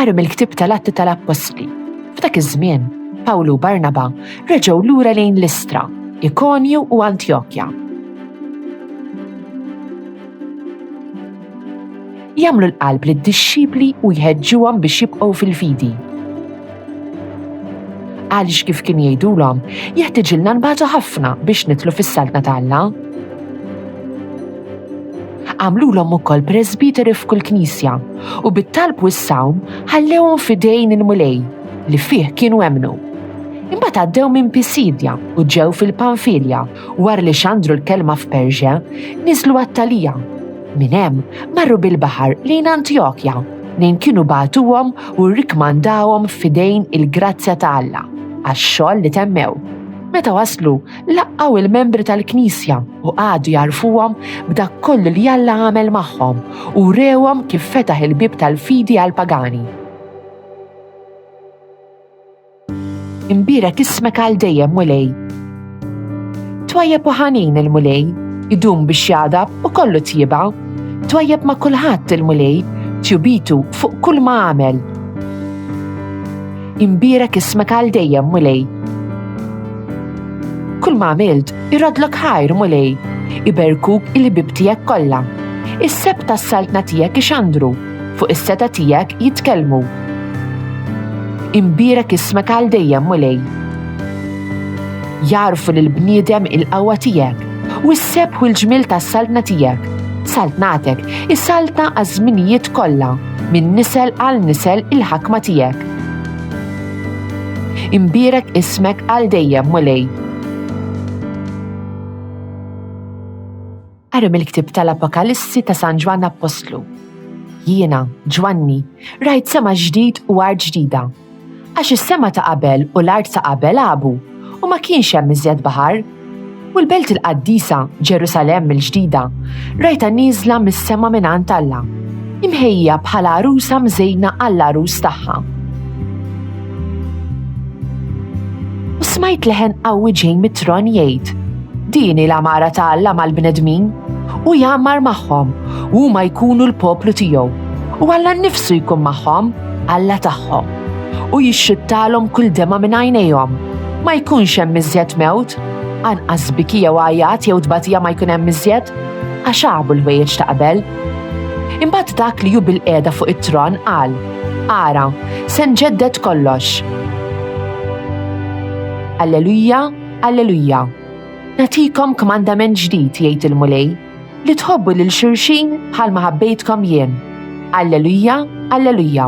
Qaru mill-ktieb tal-Atti tal-Apostli. F'dak iż-żmien, Pawlu u Barnaba reġgħu lura lejn Listra, Ikonju u Antjokja. Jagħmlu l-qalb lid-dixxipli u jħeġġuhom biex jibqgħu fil-fidi. Għaliex kif kien jgħidulhom, jeħtieġilna nbagħtu ħafna biex nidħlu fis-saltna ta' Alla. Għamlulhom ukoll presbiteri f'kull knisja u bit-talb u s-sawm ħallewhom f'idejn il-mulej li fih kienu hemmnu. Imbagħad għaddew minn Pisidja u ġew fil-Panfilja wara li xandru l-kelma f'Perġja niżlu għat-Talija. Minn hemm marru bil-baħar lejn Antjokja lejn kienu bagħtuhom u rrikmandawhom f'idejn il-grazzja ta' Alla għax-xogħol li temmew. Meta waslu, laqqaw il-membri tal-Knisja u għadu jarfuhom b'dak kollu li Alla għamel magħhom u rewhom kif fetaħ il-bib tal-fidi għall-pagani. Imbirek ismek għal dejjem mulej. Twajjeb u ħanin il-mulej, idum biex jadab u kollu tjieba. Twajjeb ma' kulħadd il-mulej, tjubitu fuq kull ma għamel. Imbirek ismek għal dejjem mulej. Kull ma għamilt, irodlok ħajr mulej, iberkuk il-bib tiegħek kollha. Is-seb tas-saltna tiegħek ixandru, fuq is-seta tiegħek jitkellmu. Imbirek ismek għal dejjem mulej. Jarfu lill-bniedem il-qawwa tiegħek u s-seb u l-ġmil tas-saltna tiegħek. Saltnatek is-saltna għaż-żminijiet kollha, minn nisel għal nisel il-ħakma tiegħek. Imbirek ismek għal dejjem mulej. Qaru mill-ktieb tal-Apokalissi ta' San Ġwann Apostlu. Jiena, Ġwanni, rajt sema ġdid u art ġdida. Għax is-sema ta' qabel u l-art ta' qabel għabu u ma kienx hemm iżjed baħar. U l-belt il-qaddisa, Ġerusalemm il-ġdida, rajta nieżla mis-sema mingħand Alla, imħejja bħala arusa mżejna għall-arus tagħha. U smajt leħen qawwi ġej mit-tron jgħid: Dini l-amara ta' Alla mal-bnedmin u jagħmar magħhom u huma jkunu l-poplu tiegħu u Alla nnifsu jkun magħhom Alla tagħhom u jixxittalhom kull dema minn għajnejhom. Ma jkunx hemm iżjed mewt, anqas bikija u għajat jew tbatija ma jkun hemm iżjed għax għabu l-ħwejjeġ ta' qabel. Imbagħad dak li hu bil-qiegħda fuq it-tron qal: Ara, se nġedded kollox. Allelujja, Allelujja. Nagħtikom kmandament ġdid jgħid il-mulej li tħobbu lil xulxin bħalma ħabbejtkom jien. Allelujja, Allelujja.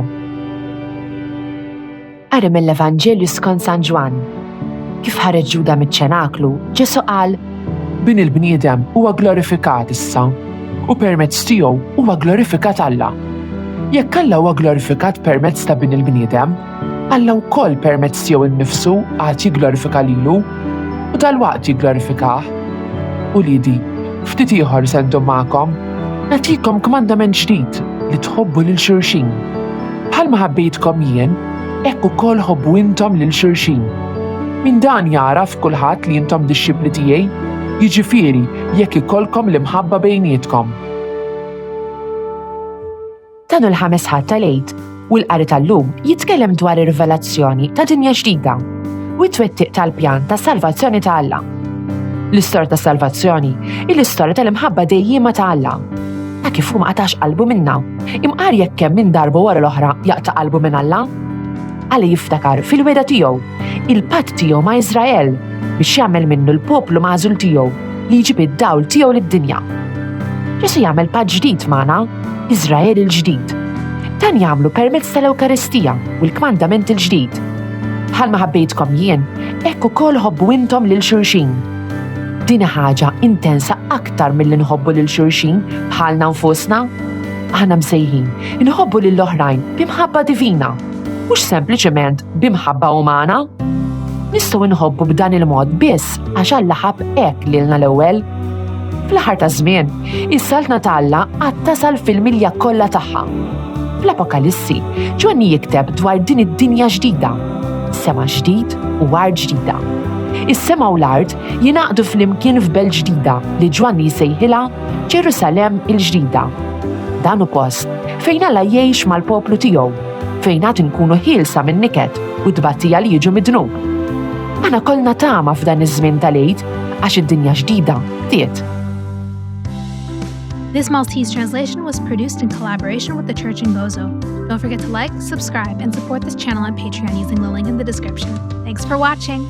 Qari mill-Evanġelju skont San Ġwann. Kif ħareġ Ġuda miċ-ċenaklu, Ġesu qal: Bin il-bniedem huwa glorifikat issa u permezz tiegħu huwa glorifikat Alla. Jekk Alla huwa glorifikat permezz ta' bin il-bniedem, Alla wkoll permezz tiegħu innifsu għad jigglorifika lilu u tal-waqt jigglorifikah. U lidi, ftit ieħor se ndum magħkom, nagħtikom kmandament ġdid li tħobbu lil xulxin. Bħalma ħabbejtkom jien, hekk ukoll ħobbu intom lil xulxin. Min dan jaraf kulħadd li intom dixxipli tiegħi, jiġifieri jekk ikollkom l-imħabba bejnietkom. Dan hu l-ħames ħadd tal-għid u l-qari tal-lum jitkellem dwar ir-rivelazzjoni ta' dinja ġdida u t-twettiq tal-pjan ta' salvazzjoni ta' Alla. L-istorja ta' salvazzjoni il-istorja tal-imħabba dejjima ta' Alla. Ta' kif hu ma qatax qalbu minnha, imqar jekk kemm minn darba wara l-oħra jaqta' qalbu minn Alla. Alla jiftakar fil-weda tiegħu, il-patt tiegħu ma' Iżrael biex jagħmel minnu l-poplu magħżul tiegħu li jġib id-dawl tiegħu lid-dinja. Ġesu jagħmel patt ġdid magħna, Iżrael il-ġdid. Dan jagħmlu permezz tal-Ewkaristija u l-kmandament il-ġdid. Bħalma ħabbejtkom jien, hekk ukoll ħobbu intom lil xulxin. Din ħaġa intensa aktar milli nħobbu lil xulxin bħalna nfusna. Aħna msejħin inħobbu lill-oħrajn b'imħabba divina, mhux sempliċement b'imħabba umana. Nistgħu nħobbu b'dan il-mod biss għax Alla ħabb hekk lilna l-ewwel. Fl-aħħar ta' żmien, is-saltna ta' Alla qatt tasal fil-milja kollha tagħha. Fl-Apokalissi, Ġwanni jikteb dwar din id-dinja ġdida, sema ġdid u art ġdida. Is-sema u l-art jingħaqdu flimkien f'belt ġdida li Ġwanni jsejħilha Ġerusalemm il-ġdida. Dan hu post fejn Alla jgħix mal-poplu tiegħu fejn għad nkunu ħielsa minn niket u tbattija li jiġu midnub. Aħna kollna tama f'dan iż-żmien tal-għid għax id-dinja ġdida bdiet. This Maltese translation was produced in collaboration with the Church in Gozo. Don't forget to like, subscribe, and support this channel on Patreon using the link in the description. Thanks for watching!